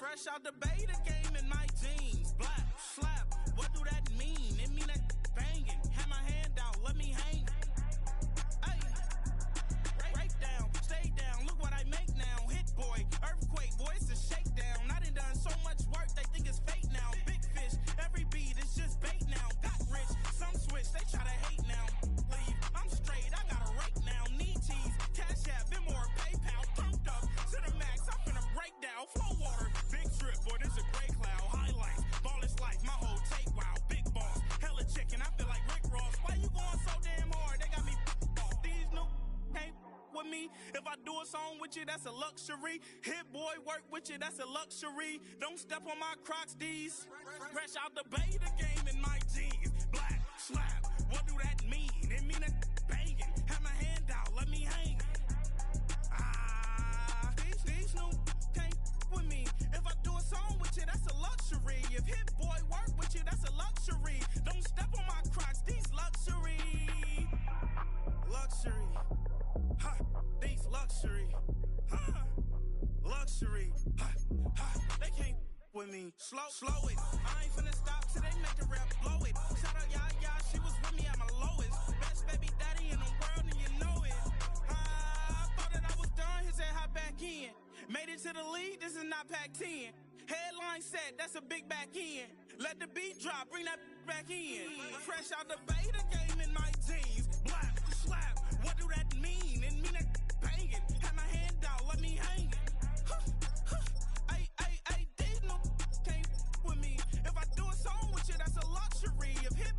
Fresh out the beta game in my jeans. Black, slap, what do that mean? It mean that banging. Have my hand out, let me hang. Hey, break down, stay down, look what I make now. Hit boy, earthquake, boy, it's a shakedown. I done so much work, they think it's fake now. Big fish, every beat is just bait now. Got rich, some switch, they try to hate now. Leave, I'm straight, I got a rake now. Need cheese, cash app, Venmo or PayPal. Pumped up to the max, I'm finna break down. Flow water, big drip, boy, this a gray cloud. Highlights, ball is life, my whole take wild. Big boss, hella chicken, I feel like Rick Ross. Why you going so damn hard? They got me off. These new can't with me. If I do a song with you, that's a luxury. Hit boy, work with you, that's a luxury. Don't step on my Crocs, D's. Fresh out the beta game in my jeans. Black, slap, what do that mean? It mean that banging. Have my hand out, let me hang. These new can't with me. If I do a song with you, that's a luxury. If hit boy work with you, that's a luxury. Don't step on my Crocs, these luxury. Luxury. Ha, these luxury. Ha, luxury. Ha, ha, they can't with me. Slow it. I ain't finna stop till they make the rap blow it. Shout out Yaya, she was with me at my lowest. Best baby daddy in the world and you know it. I thought that I was done, he said hop back in. Made it to the league, this is not Pac-10. Headline set, that's a big back end. Let the beat drop, bring that back in. Fresh out the beta game in my jeans. Black, slap, what do that mean? It mean that banging. Have my hand out, let me hang. Ay, these no can't with me. If I do a song with you, that's a luxury. If hit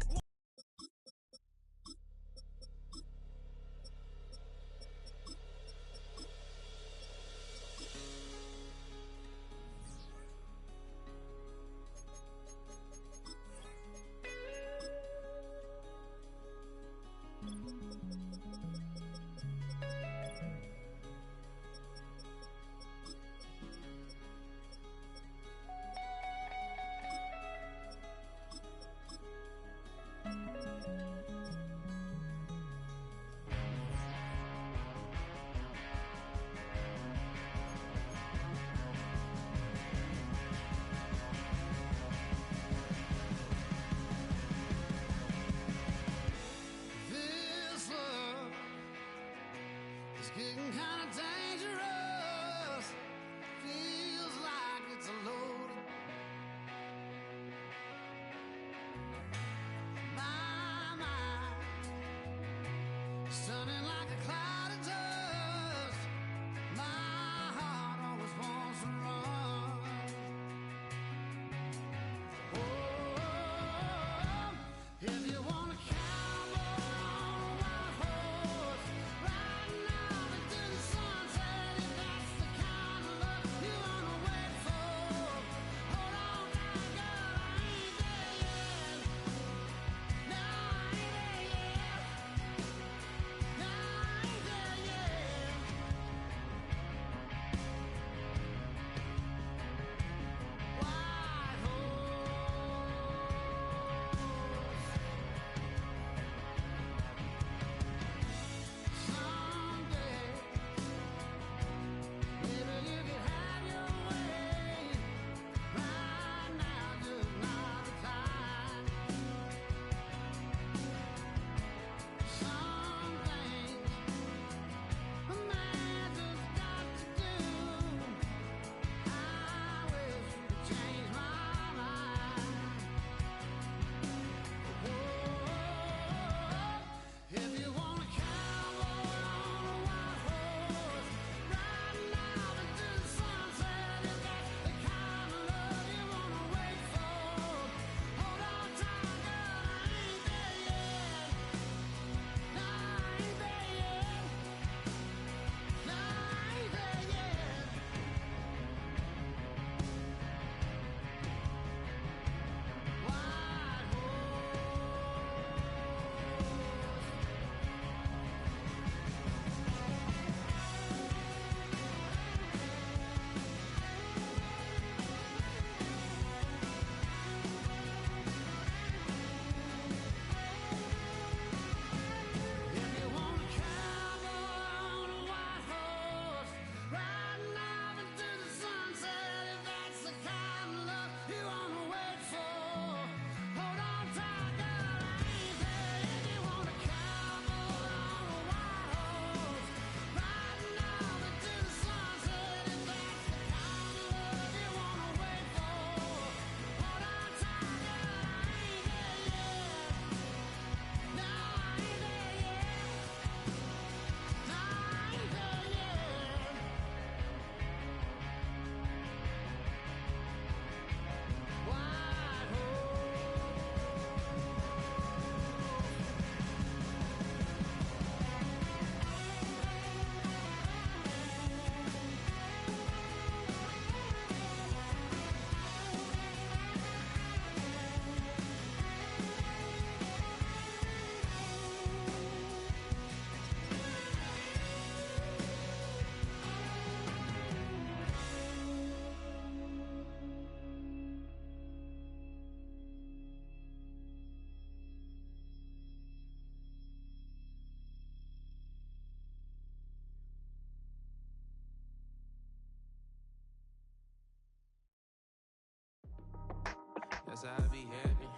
outside be happy.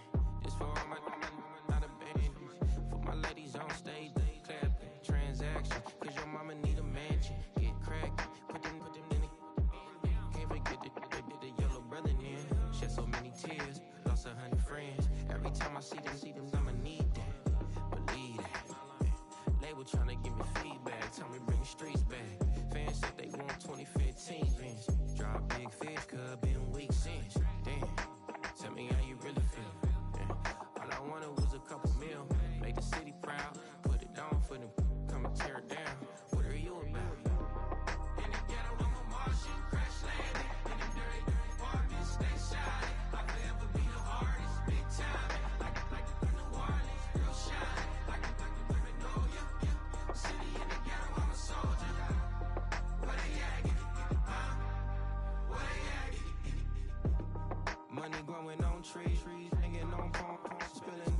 This for all my not abandoned. For my ladies on stage, they clapping. Transaction, cause your mama need a mansion. Get crackin', put them in the. Can't forget the yellow brother in. Shed so many tears, lost 100 friends. Every time I see them, I'ma need that. Believe that. Label tryna give me feedback, tell me bring the streets back. Fans said they want 2015 Vince. Drop big fish, cuz been weak since. Damn, tell me how you really feel. Yeah. All I wanted was a couple mil, make the city proud, put it down for them, come and tear it down. What are you about? In the ghetto, I'm a Martian, crash landing. In them dirty apartments, stay shining. I'll forever be the hardest, big time. Like New Orleans, real shine. Like the women know you. City in the ghetto, I'm a soldier. Where they at? Huh? Where they at? Money growing on trees, hanging on palm, spilling.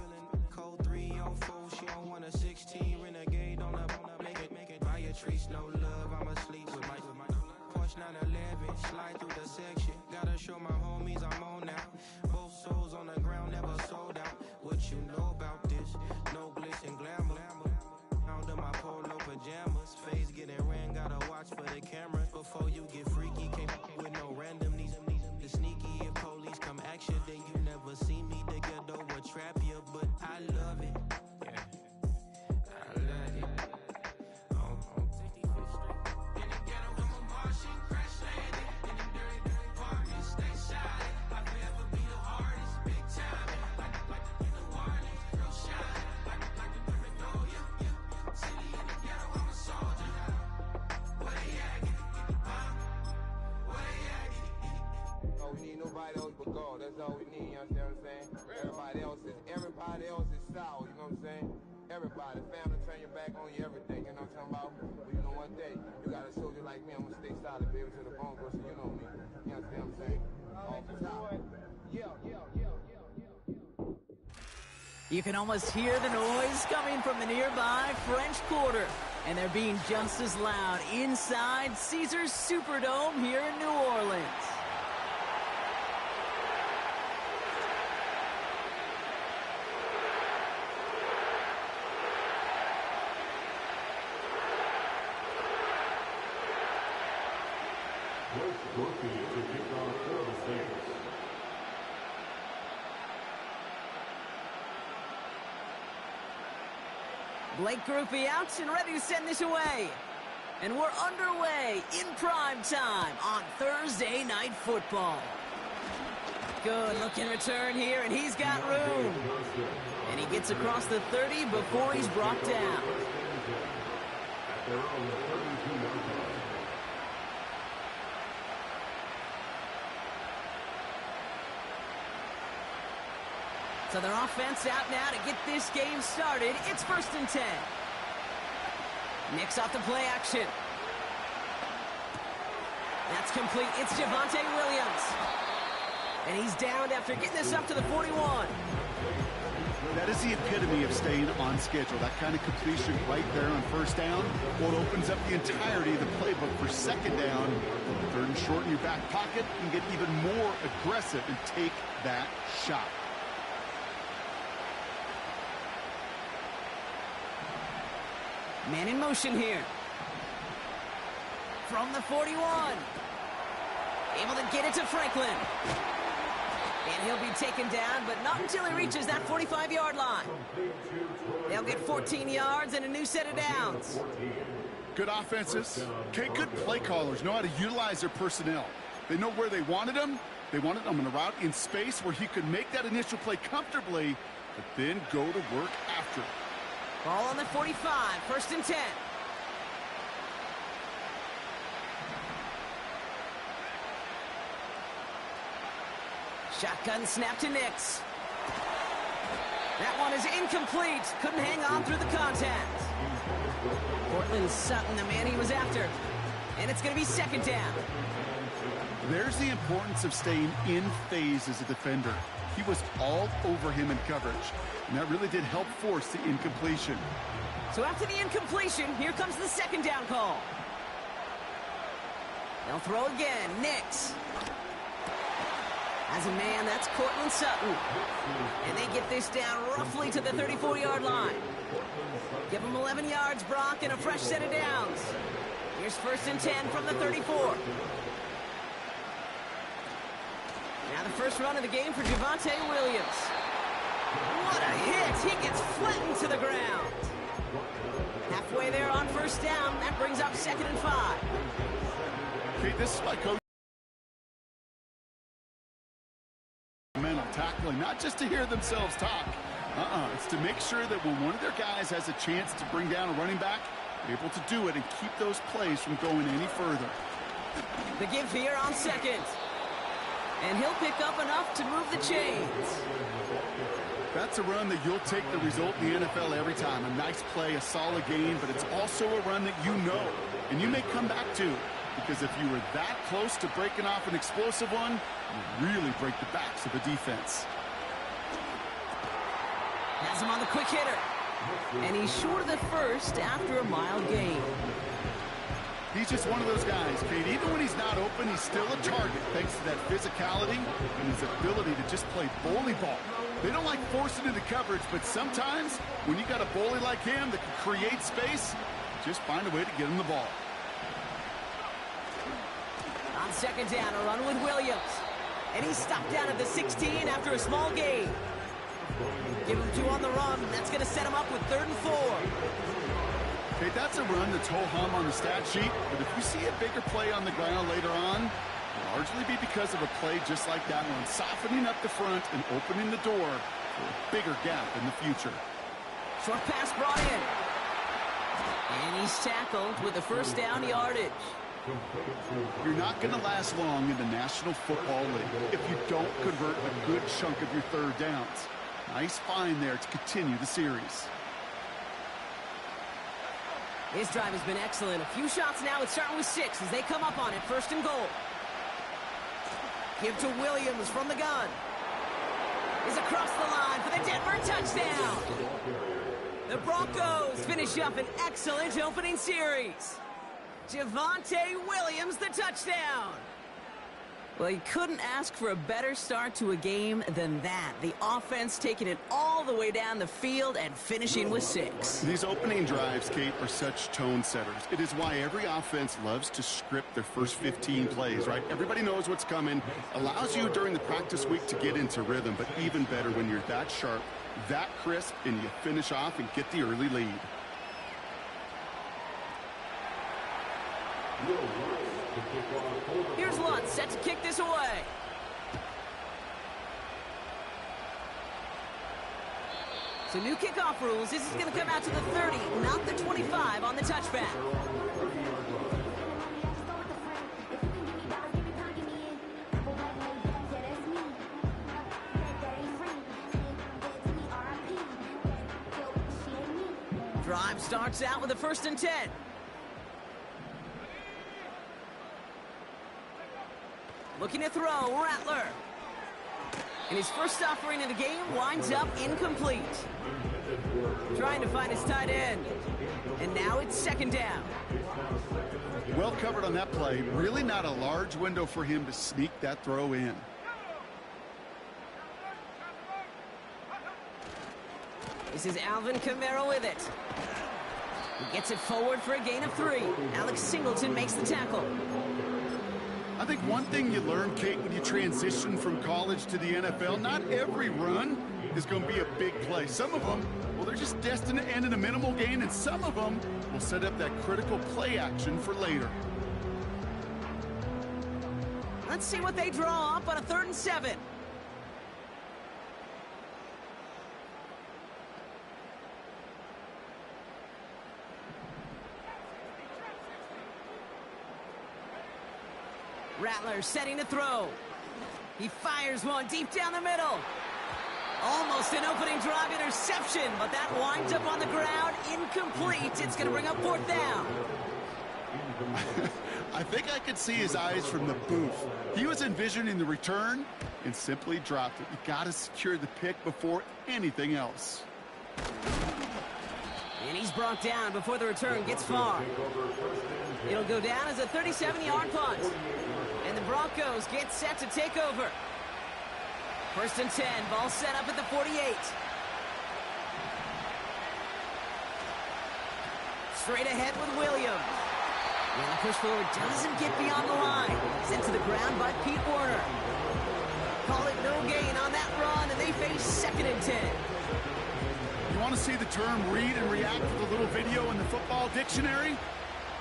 Code 304, she don't want a 16. Renegade on up, make it. Buy a trees, no love, I'ma sleep with my Porsche 911, slide through the section. Gotta show my homies I'm on now. Both souls on the ground, never sold out. What you know about this? No glitz and glamour. Under my polo pajamas, face getting ran, gotta watch for the cameras. Before you get freaky, can't with no random. The sneaky, if police come action, then you never see me. The ghetto will trap you, but I love it. Yeah, I love it. On 65th Street. In the ghetto, I'm a Martian, crash landing. In them dirty apartments, stay shining. I'll forever be the hardest, big time. Like New Orleans, real shine. Like the women know you. City in the ghetto, I'm a soldier. Where they at? Huh? Where they at? Oh, we need nobody else but God. That's all we need, you understand what I'm saying? Everybody else is sour, you know what I'm saying? Everybody, family, turn your back on you, everything, you know what I'm talking about? But you know one day, you got a soldier like me, I'm gonna stay solid, baby, to the bone, bro, so you know me. You understand what I'm saying? Off the top. You can almost hear the noise coming from the nearby French Quarter, and they're being just as loud inside Caesars Superdome here in New Orleans. Blake Groupie out and ready to send this away. And we're underway in prime time on Thursday Night Football. Good looking return here, and he's got room. And he gets across the 30 before he's brought down. So their offense out now to get this game started. It's 1st and 10. Knicks off the play action. That's complete. It's Javonte Williams. And he's downed after getting this up to the 41. That is the epitome of staying on schedule. That kind of completion right there on 1st down. Well, it opens up the entirety of the playbook for 2nd down. 3rd and short in your back pocket. You can get even more aggressive and take that shot. Man in motion here. From the 41. Able to get it to Franklin. And he'll be taken down, but not until he reaches that 45-yard line. They'll get 14 yards and a new set of downs. Good offenses. Okay, good play callers know how to utilize their personnel. They know where they wanted them. They wanted them on a route in space where he could make that initial play comfortably, but then go to work after it. Ball on the 45, 1st and 10. Shotgun snap to Nix. That one is incomplete. Couldn't hang on through the contact. Portland Sutton, the man he was after. And it's going to be 2nd down. There's the importance of staying in phase as a defender. He was all over him in coverage, and that really did help force the incompletion. So after the incompletion, here comes the 2nd down call. They'll throw again. Nix. As a man, that's Cortland Sutton. And they get this down roughly to the 34-yard line. Give them 11 yards, Brock, and a fresh set of downs. Here's 1st and 10 from the 34. Now the first run of the game for Javonte Williams. What a hit! He gets flattened to the ground. Halfway there on 1st down. That brings up 2nd and 5. Okay, this is my coach. Mental tackling, not just to hear themselves talk. It's to make sure that when one of their guys has a chance to bring down a running back, they're able to do it and keep those plays from going any further. The give here on 2nd. And he'll pick up enough to move the chains. That's a run that you'll take the result in the NFL every time. A nice play, a solid game, but it's also a run that you know and you may come back to. Because if you were that close to breaking off an explosive one, you really break the backs of the defense. Has him on the quick hitter. And he's short of the first after a mile gain. He's just one of those guys, Kate. Even when he's not open, he's still a target thanks to that physicality and his ability to just play bully ball. They don't like forcing into coverage, but sometimes when you got a bully like him that can create space, just find a way to get him the ball. On 2nd down, a run with Williams. And he's stopped down at the 16 after a small gain. Give him 2 on the run. That's going to set him up with 3rd and 4. Okay, that's a run that's ho-hum on the stat sheet, but if you see a bigger play on the ground later on, it'll largely be because of a play just like that one, softening up the front and opening the door for a bigger gap in the future. Short pass brought in. And he's tackled with the 1st down yardage. You're not going to last long in the National Football League if you don't convert a good chunk of your 3rd downs. Nice find there to continue the series. His drive has been excellent. A few shots now. It's starting with 6 as they come up on it. 1st and goal. Give to Williams from the gun. He's across the line for the Denver touchdown. The Broncos finish up an excellent opening series. Javonte Williams, the touchdown. Well, you couldn't ask for a better start to a game than that. The offense taking it all the way down the field and finishing with 6. These opening drives, Kate, are such tone setters. It is why every offense loves to script their first 15 plays, right? Everybody knows what's coming. Allows you during the practice week to get into rhythm, but even better when you're that sharp, that crisp, and you finish off and get the early lead. Here's Lutz set to kick this away. So new kickoff rules. This is going to come out to the 30, not the 25 on the touchback. Drive starts out with a 1st and 10. Looking to throw, Rattler. And his first offering of the game winds up incomplete. Trying to find his tight end. And now it's 2nd down. Well covered on that play. Really not a large window for him to sneak that throw in. This is Alvin Kamara with it. He gets it forward for a gain of 3. Alex Singleton makes the tackle. I think one thing you learn, Kate, when you transition from college to the NFL, not every run is going to be a big play. Some of them, well, they're just destined to end in a minimal gain, and some of them will set up that critical play action for later. Let's see what they draw up on a 3rd and 7. Rattler setting to throw. He fires one deep down the middle. Almost an opening drive interception, but that winds up on the ground, incomplete. It's going to bring up 4th down. I think I could see his eyes from the booth. He was envisioning the return and simply dropped it. You got to secure the pick before anything else. And he's brought down before the return gets far. It'll go down as a 37-yard punt. And the Broncos get set to take over. First and 10, ball set up at the 48. Straight ahead with Williams. And the push forward doesn't get beyond the line. Sent to the ground by Pete Werner. Call it no gain on that run, and they face second and 10. You want to see the term read and react with a little video in the football dictionary?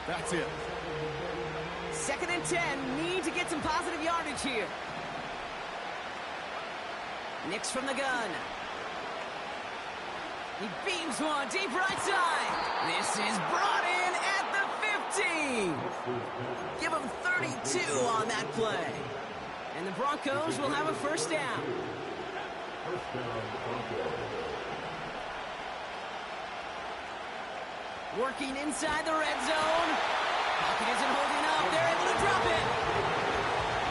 That's it. Second and 10, need to get some positive yardage here. Nix from the gun. He beams one deep right side. This is brought in at the 15. Give him 32 on that play. And the Broncos will have a first down. Working inside the red zone. Pocket isn't holding up. They're able to drop it.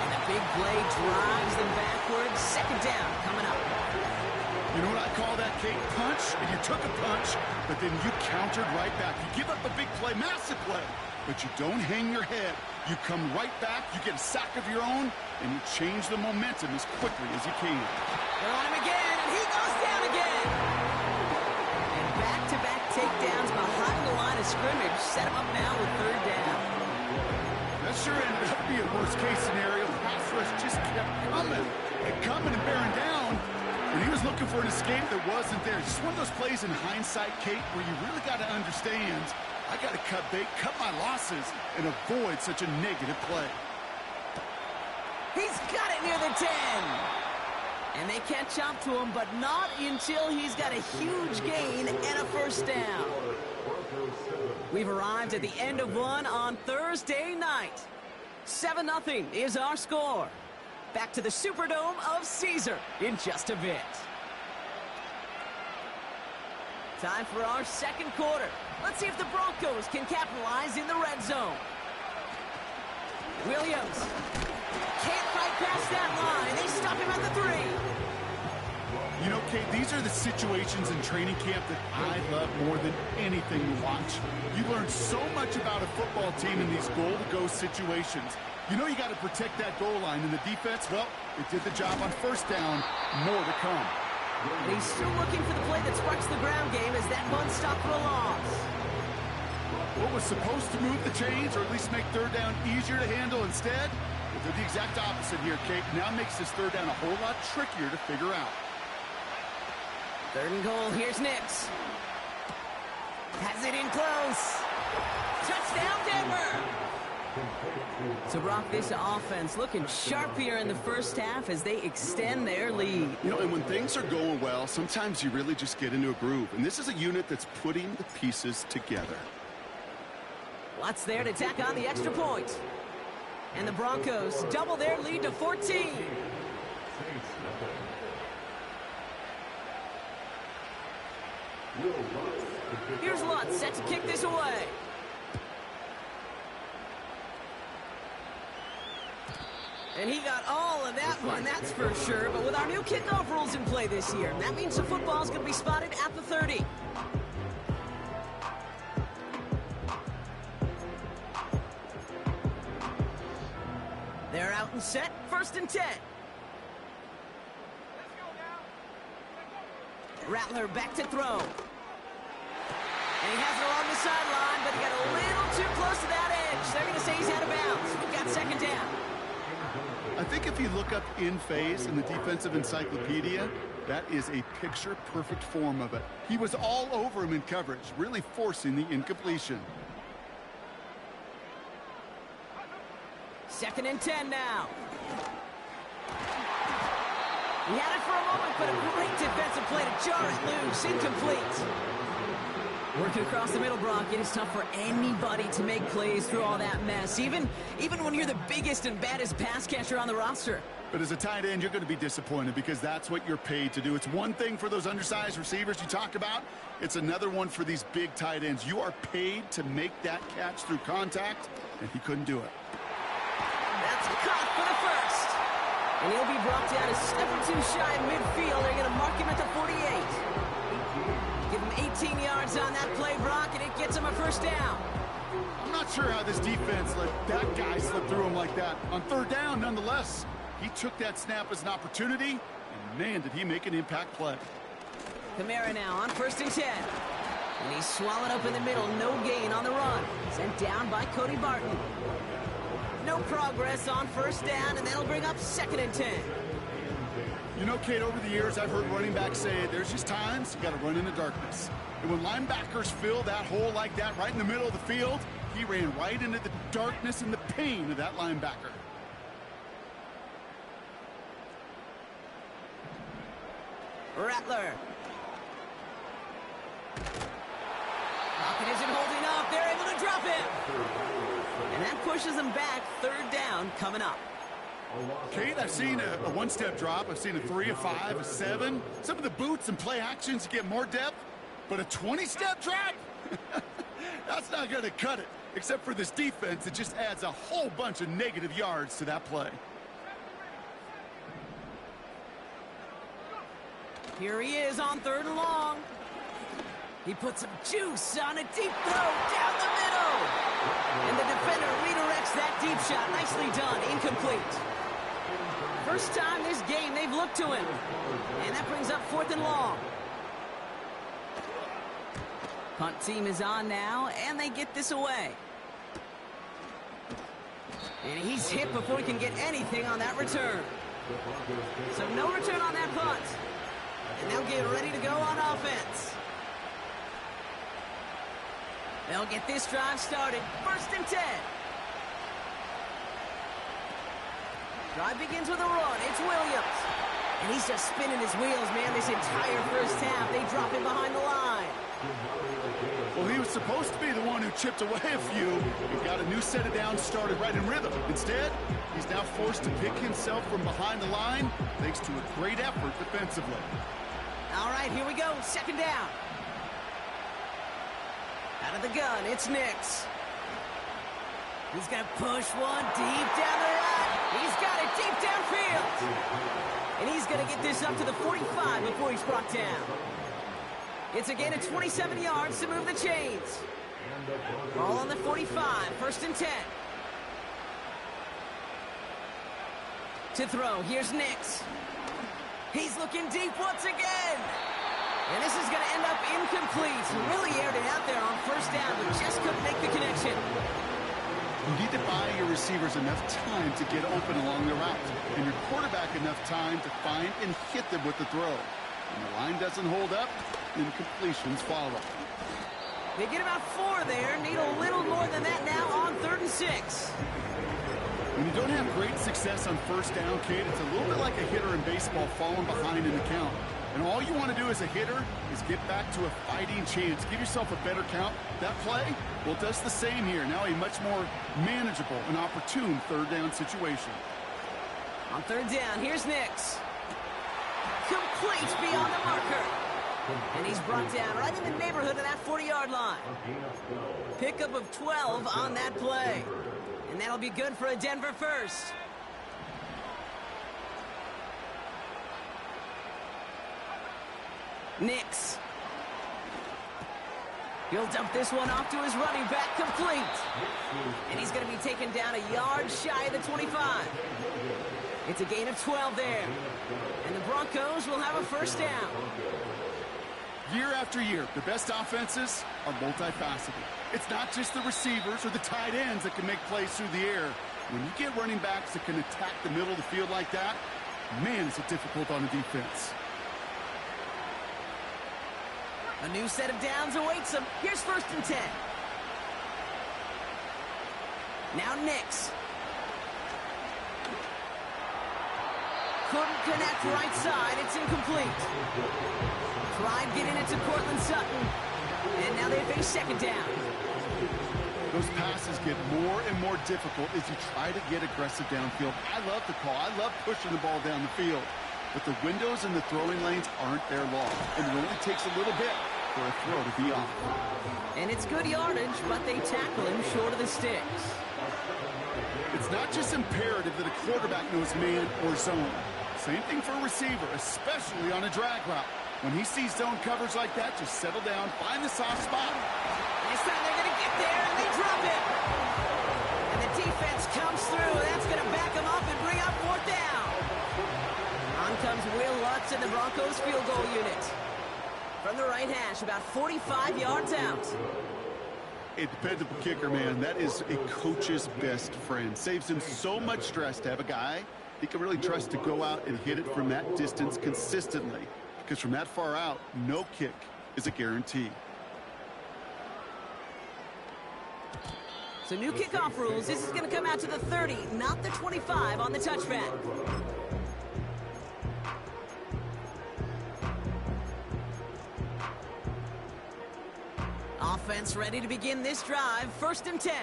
And the big play drives them backwards. Second down coming up. You know what I call that, Kate? Punch, and you took a punch, but then you countered right back. You give up a big play, massive play, but you don't hang your head. You come right back, you get a sack of your own, and you change the momentum as quickly as you can. They're on him again, and he goes down again. And back-to-back takedowns behind the line of scrimmage set him up now with third down. That sure ended up being a worst-case scenario. Pass rush just kept coming and bearing down. And he was looking for an escape that wasn't there. Just one of those plays in hindsight, Kate, where you really got to understand, I got to cut bait, cut my losses, and avoid such a negative play. He's got it near the 10. And they catch up to him, but not until he's got a huge gain and a first down. We've arrived at the end of one on Thursday night. 7-0 is our score. Back to the Superdome of Caesar in just a bit. Time for our second quarter. Let's see if the Broncos can capitalize in the red zone. Williams can't fight past that line. They stop him at the 3. You know, Kate, these are the situations in training camp that I love more than anything to watch. You learn so much about a football team in these goal-to-go situations. You know you got to protect that goal line, and the defense, well, it did the job on first down. More to come. And he's still looking for the play that sparks the ground game as that one stop for a loss. What was supposed to move the chains, or at least make third down easier to handle instead, well, did the exact opposite here, Kate. Now makes this third down a whole lot trickier to figure out. Third and goal, here's Nix. Has it in close. Touchdown, Denver! So, Brock, this offense looking sharp here in the first half as they extend their lead. You know, and when things are going well, sometimes you really just get into a groove. And this is a unit that's putting the pieces together. Watts there to tack on the extra point. And the Broncos double their lead to 14. Here's Lutz set to kick this away. And he got all of that one, that's for sure. But with our new kickoff rules in play this year, that means the football's going to be spotted at the 30. They're out and set, first and 10. Rattler back to throw. And he has it along the sideline, but he got a little too close to that edge. They're going to say he's out of bounds. We've got second down. I think if you look up in phase in the defensive encyclopedia, that is a picture-perfect form of it. He was all over him in coverage, really forcing the incompletion. Second and 10 now. He had it for a moment, but a great defensive play to jar it loose. Incomplete. Working across the middle, Brock, it is tough for anybody to make plays through all that mess, even when you're the biggest and baddest pass catcher on the roster. But as a tight end, you're going to be disappointed because that's what you're paid to do. It's one thing for those undersized receivers you talked about. It's another one for these big tight ends. You are paid to make that catch through contact, and he couldn't do it. That's caught for the first. And he'll be brought down a step or two shy of midfield. They're going to mark him at the 48. Give him 18 yards on that play, Brock, and it gets him a first down. I'm not sure how this defense let that guy slip through him like that. On third down, nonetheless, he took that snap as an opportunity, And man, did he make an impact play. Kamara now on 1st and 10. And he's swallowed up in the middle. No gain on the run. Sent down by Cody Barton. No progress on 1st down, and that'll bring up 2nd and 10. You know, Kate, over the years, I've heard running backs say there's just times you got to run in the darkness. And when linebackers fill that hole like that right in the middle of the field, he ran right into the darkness and the pain of that linebacker. Rattler. Rocket isn't holding up. They're able to drop him. And that pushes them back. 3rd down coming up. Kate, I've seen a one-step drop. I've seen a 3, a 5, a 7. Some of the boots and play actions get more depth. But a 20-step drop? That's not going to cut it. Except for this defense, it just adds a whole bunch of negative yards to that play. Here he is on 3rd and long. He puts some juice on a deep throw down the middle. And the defender redirects that deep shot. Nicely done. Incomplete. First time this game they've looked to him. And that brings up 4th and long. Punt team is on now, and they get this away. And he's hit before he can get anything on that return. So no return on that punt. And they'll get ready to go on offense. They'll get this drive started. 1st and 10. Drive begins with a run. It's Williams. And he's just spinning his wheels, man, this entire first half. They drop him behind the line. Well, he was supposed to be the one who chipped away a few. He got a new set of downs started right in rhythm. Instead, he's now forced to pick himself from behind the line thanks to a great effort defensively. All right, here we go. 2nd down. Out of the gun, it's Nix. He's going to push one deep down the right. He's got it deep downfield. And he's going to get this up to the 45 before he's brought down. It's a gain of 27 yards to move the chains. Ball on the 45, 1st and 10. To throw, here's Nix. He's looking deep once again. And this is going to end up incomplete. Really aired it out there on 1st down, but just couldn't make the connection. You need to buy your receivers enough time to get open along the route, and your quarterback enough time to find and hit them with the throw. When the line doesn't hold up, incompletions follow. They get about 4 there. Need a little more than that now on 3rd and 6. When you don't have great success on 1st down, Kate, it's a little bit like a hitter in baseball falling behind in the count. And all you want to do as a hitter is get back to a fighting chance. Give yourself a better count. That play, well, does the same here. Now a much more manageable and opportune 3rd down situation. On 3rd down, here's Nix. Complete beyond the marker. And he's brought down right in the neighborhood of that 40-yard line. Pickup of 12 on that play. And that'll be good for a Denver first. Nix. He'll dump this one off to his running back, complete. And he's going to be taken down a yard shy of the 25. It's a gain of 12 there. And the Broncos will have a 1st down. Year after year, the best offenses are multifaceted. It's not just the receivers or the tight ends that can make plays through the air. When you get running backs that can attack the middle of the field like that, man, is it difficult on the defense. A new set of downs awaits him. Here's 1st and 10. Now Nix. Couldn't connect right side. It's incomplete. Tried getting it to Cortland Sutton. And now they face 2nd down. Those passes get more and more difficult as you try to get aggressive downfield. I love the call. I love pushing the ball down the field. But the windows in the throwing lanes aren't there long. And it only takes a little bit for a throw to be off. And it's good yardage, but they tackle him short of the sticks. It's not just imperative that a quarterback knows man or zone. Same thing for a receiver, especially on a drag route. When he sees zone coverage like that, just settle down, find the soft spot. This time they're going to get there, and they drop it. And the defense comes through. That's going to back them up and bring up 4th down. On comes Will Love. Broncos field goal unit. From the right hash, about 45 yards out. A dependable kicker, man. That is a coach's best friend. Saves him so much stress to have a guy he can really trust to go out and hit it from that distance consistently. Because from that far out, no kick is a guarantee. So new kickoff rules. This is going to come out to the 30, not the 25 on the touchback. Offense ready to begin this drive. 1st and 10.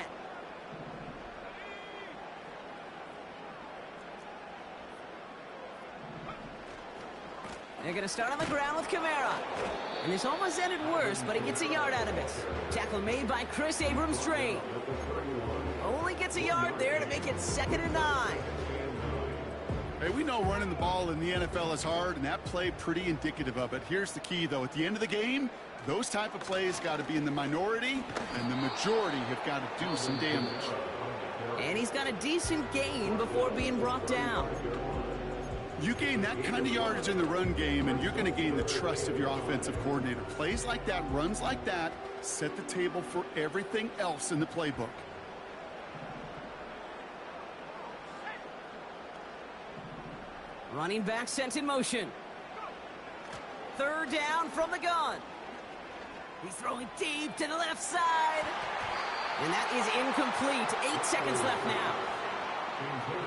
They're going to start on the ground with Kamara. And this almost ended worse, but he gets a yard out of it. Tackle made by Chris Abrams-Drain. Only gets a yard there to make it 2nd and 9. Hey, we know running the ball in the NFL is hard, and that play pretty indicative of it. Here's the key, though. At the end of the game, those type of plays got to be in the minority, and the majority have got to do some damage. And he's got a decent gain before being brought down. You gain that kind of yardage in the run game, and you're going to gain the trust of your offensive coordinator. Plays like that, runs like that, set the table for everything else in the playbook. Running back sent in motion. 3rd down from the gun. He's throwing deep to the left side. And that is incomplete. 8 seconds left now.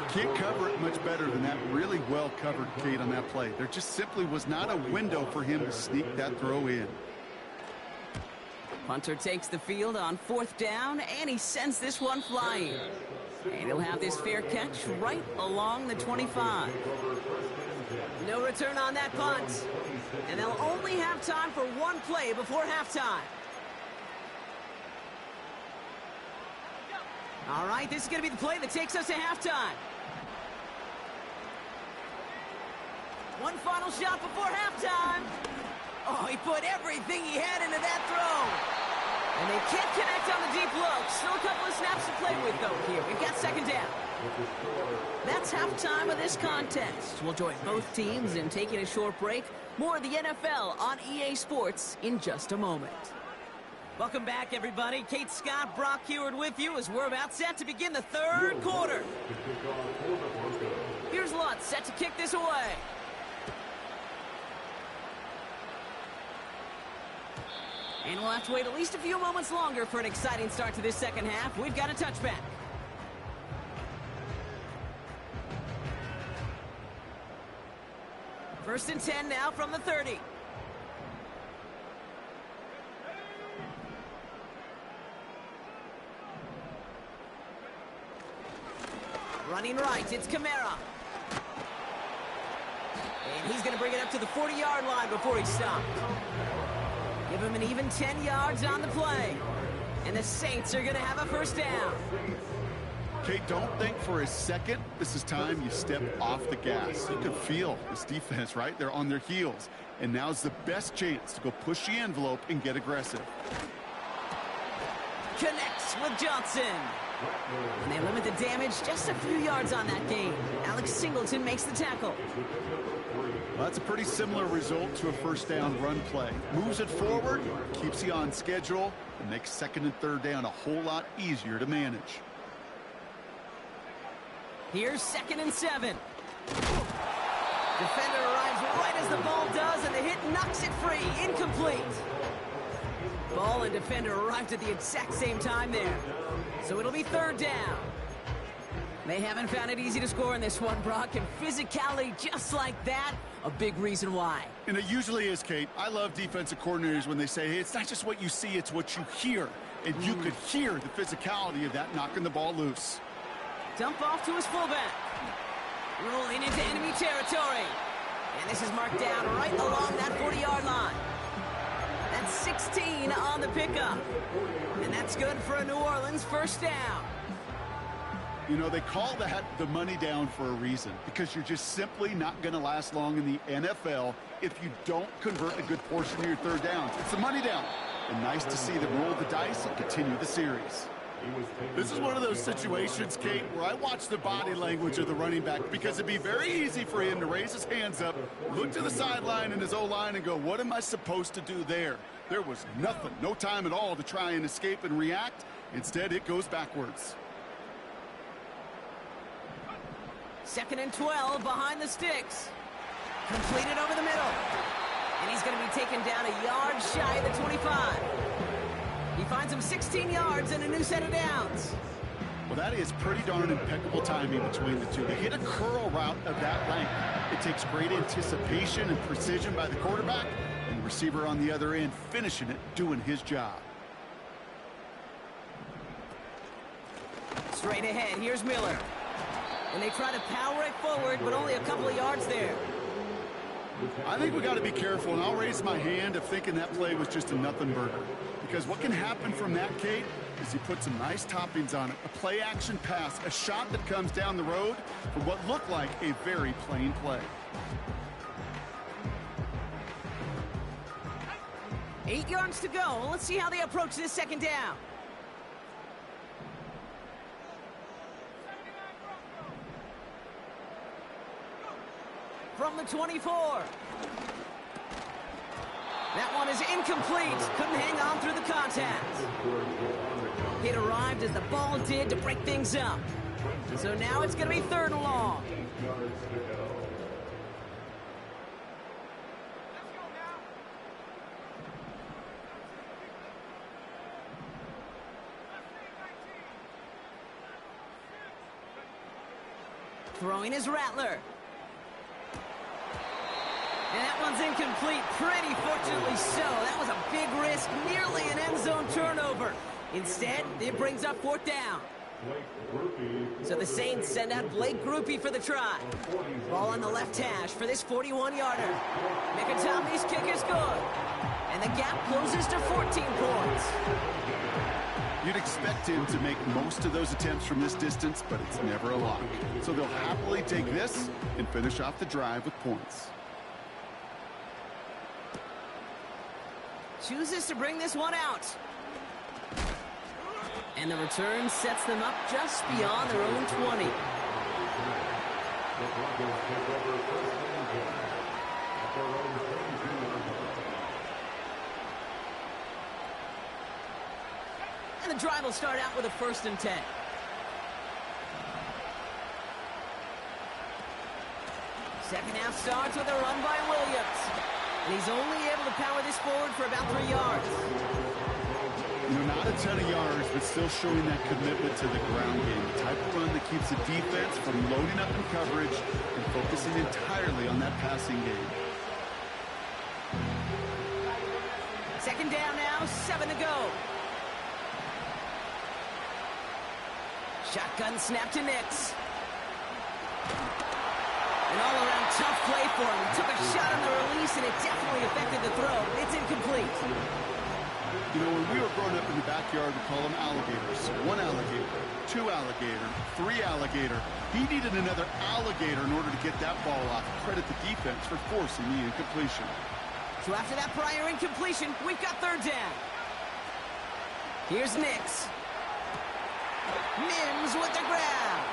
Can't cover it much better than that. Really well covered, Kate, on that play. There just simply was not a window for him to sneak that throw in. Punter takes the field on 4th down, and he sends this one flying. And he'll have this fair catch right along the 25. No return on that punt. And they'll only have time for one play before halftime. All right, this is going to be the play that takes us to halftime. One final shot before halftime. Oh, he put everything he had into that throw. And they can't connect on the deep look. Still a couple of snaps to play with, though, here. We've got 2nd down. That's halftime of this contest. We'll join both teams in taking a short break. More of the NFL on EA Sports in just a moment. Welcome back, everybody. Kate Scott, Brock Heward with you as we're about set to begin the 3rd quarter. Here's Lutz set to kick this away. And we'll have to wait at least a few moments longer for an exciting start to this 2nd half. We've got a touchback. First and 10 now from the 30. Running right, it's Kamara. And he's going to bring it up to the 40-yard line before he's stopped. Give him an even 10 yards on the play. And the Saints are going to have a 1st down. Kate, don't think for a second this is time you step off the gas. You can feel this defense, right? They're on their heels. And now's the best chance to go push the envelope and get aggressive. Connects with Johnson. And they limit the damage just a few yards on that gain. Alex Singleton makes the tackle. Well, that's a pretty similar result to a 1st down run play. Moves it forward, keeps you on schedule, and makes 2nd and 3rd down a whole lot easier to manage. Here's 2nd and 7. Defender arrives right as the ball does, and the hit knocks it free. Incomplete. Ball and defender arrived at the exact same time there. So it'll be 3rd down. They haven't found it easy to score in this one, Brock, and physicality just like that, a big reason why. And it usually is, Kate. I love defensive coordinators when they say, hey, it's not just what you see, it's what you hear. And you could hear the physicality of that knocking the ball loose. Dump off to his fullback. Rolling into enemy territory. And this is marked down right along that 40-yard line. That's 16 on the pickup. And that's good for a New Orleans 1st down. You know, they call that the money down for a reason, because you're just simply not going to last long in the NFL if you don't convert a good portion of your 3rd downs. It's the money down. And nice to see them roll the dice and continue the series. This is one of those situations, Kate, where I watch the body language of the running back because it'd be very easy for him to raise his hands up, look to the sideline in his O-line and go, what am I supposed to do there? There was nothing, no time at all to try and escape and react. Instead, it goes backwards. 2nd and 12 behind the sticks. Completed over the middle. And he's going to be taken down a yard shy of the 25. He finds him 16 yards and a new set of downs. Well, that is pretty darn impeccable timing between the two. They hit a curl route of that length. It takes great anticipation and precision by the quarterback, and the receiver on the other end finishing it, doing his job. Straight ahead, here's Miller. And they try to power it forward, but only a couple of yards there. I think we got to be careful, and I'll raise my hand of thinking that play was just a nothing burger. Because what can happen from that, Kate, is he puts some nice toppings on it. A play-action pass, a shot that comes down the road for what looked like a very plain play. 8 yards to go. Let's see how they approach this 2nd down. From the 24. That one is incomplete. Couldn't hang on through the contact. It arrived as the ball did to break things up. So now it's going to be 3rd and long. Throwing his Rattler. And that one's incomplete, pretty fortunately so. That was a big risk, nearly an end zone turnover. Instead, it brings up 4th down. So the Saints send out Blake Grupe for the try. Ball on the left hash for this 41-yarder. Mickatomi's kick is good. And the gap closes to 14 points. You'd expect him to make most of those attempts from this distance, but it's never a lock. So they'll happily take this and finish off the drive with points. Chooses to bring this one out. And the return sets them up just beyond their own 20. And the drive will start out with a 1st and 10. Second half starts with a run by Williams. And he's only able to power this forward for about 3 yards. You know, not a ton of yards, but still showing that commitment to the ground game. The type of run that keeps the defense from loading up in coverage and focusing entirely on that passing game. 2nd down now, 7 to go. Shotgun snap to Nix. An all-around tough play for him. He took a shot on the release, and it definitely affected the throw. It's incomplete. You know, when we were growing up in the backyard, we call them alligators. 1 alligator, 2 alligator, 3 alligator. He needed another alligator in order to get that ball off. Credit the defense for forcing the incompletion. So after that prior incompletion, we've got 3rd down. Here's Nix. Mims with the grab.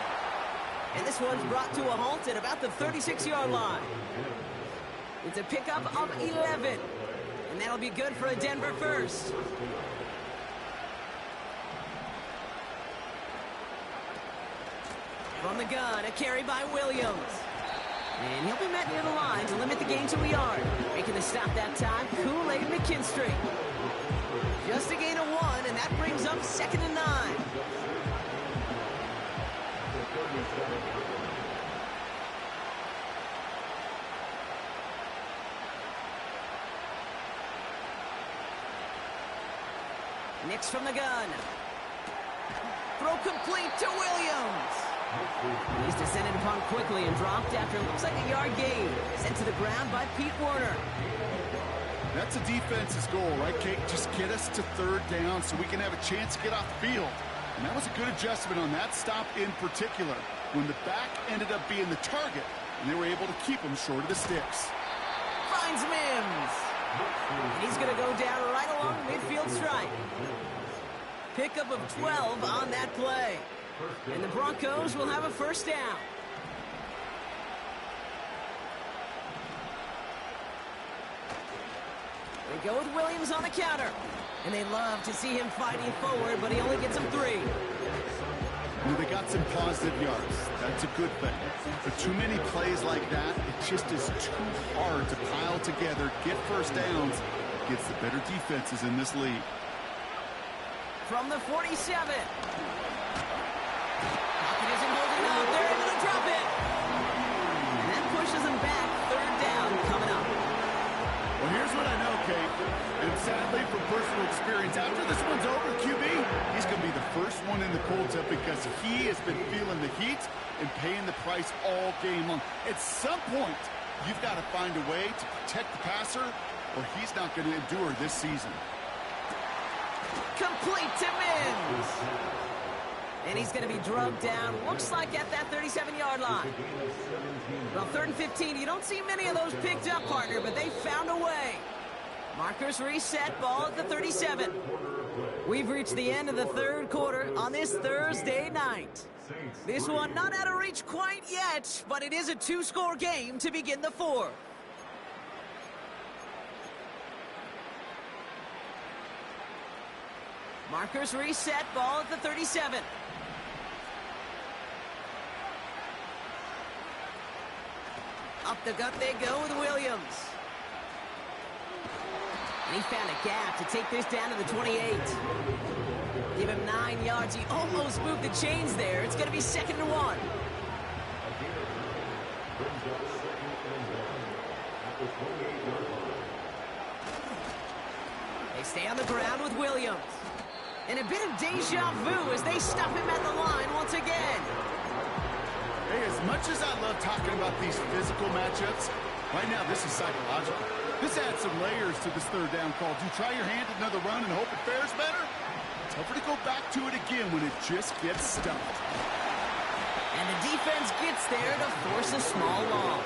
And this one's brought to a halt at about the 36-yard line. It's a pickup of 11. And that'll be good for a Denver first. From the gun, a carry by Williams. And he'll be met near the line to limit the gain to a yard. Making the stop that time, Kool-Aid McKinstry. Just a gain of 1, and that brings up 2nd and 9. Nix from the gun. Throw complete to Williams. He's descended upon quickly and dropped after it looks like a yard gain. Sent to the ground by Pete Werner. That's a defense's goal, right, Kate? Just get us to 3rd down so we can have a chance to get off the field. And that was a good adjustment on that stop in particular, when the back ended up being the target, and they were able to keep him short of the sticks. Finds Mims. And he's going to go down right along the midfield stripe. Pickup of 12 on that play. And the Broncos will have a first down. They go with Williams on the counter. And they love to see him fighting forward, but he only gets them 3. Well, they got some positive yards. That's a good thing. But too many plays like that, it just is too hard to pile together, get first downs, gets the better defenses in this league. From the 47. Pocket isn't holding up. They're able to drop it. And that pushes them back. Third down coming up. Well, here's what I know, Kate. And sadly, from personal experience, after this one's over, QB, he's going to be the first one in the cold tub because he has been feeling the heat and paying the price all game long. At some point, you've got to find a way to protect the passer, or he's not going to endure this season. Complete to Mims. And he's going to be drugged down, looks like at that 37-yard line. Well, 3rd and 15, you don't see many of those picked up, partner, but they found a way. Markers reset, ball at the 37. We've reached the end of the third quarter on this Thursday night. This one not out of reach quite yet, but it is a 2-score game to begin the 4th. Markers reset, ball at the 37. Up the gut they go with Williams. And he found a gap to take this down to the 28. Give him 9 yards. He almost moved the chains there. It's going to be 2nd and 1. They stay on the ground with Williams. And a bit of deja vu as they stop him at the line once again. Hey, as much as I love talking about these physical matchups, right now this is psychological. This adds some layers to this third down call. Do you try your hand at another run and hope it fares better? Tougher to go back to it again when it just gets stumped. And the defense gets there to force a small loss.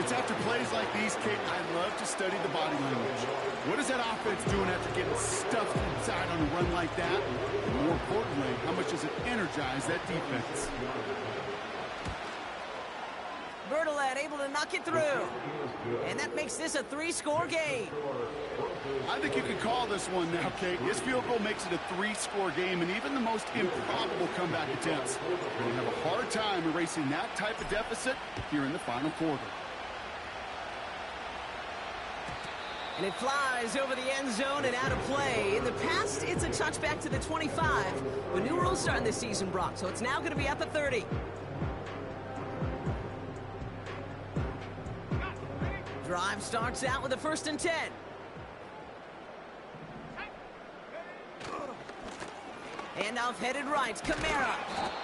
It's after plays like these, Kate, I love to study the body language. What is that offense doing after getting stuffed inside on a run like that? And more importantly, how much does it energize that defense? Bertolet able to knock it through. And that makes this a 3-score game. I think you can call this one now, Kate. His field goal makes it a 3-score game, and even the most improbable comeback attempts are going to have a hard time erasing that type of deficit here in the final quarter. And it flies over the end zone and out of play. In the past, it's a touchback to the 25. But new rules starting this season, Brock, so it's now going to be at the 30. Drive starts out with a 1st and 10. Handoff headed right. Kamara.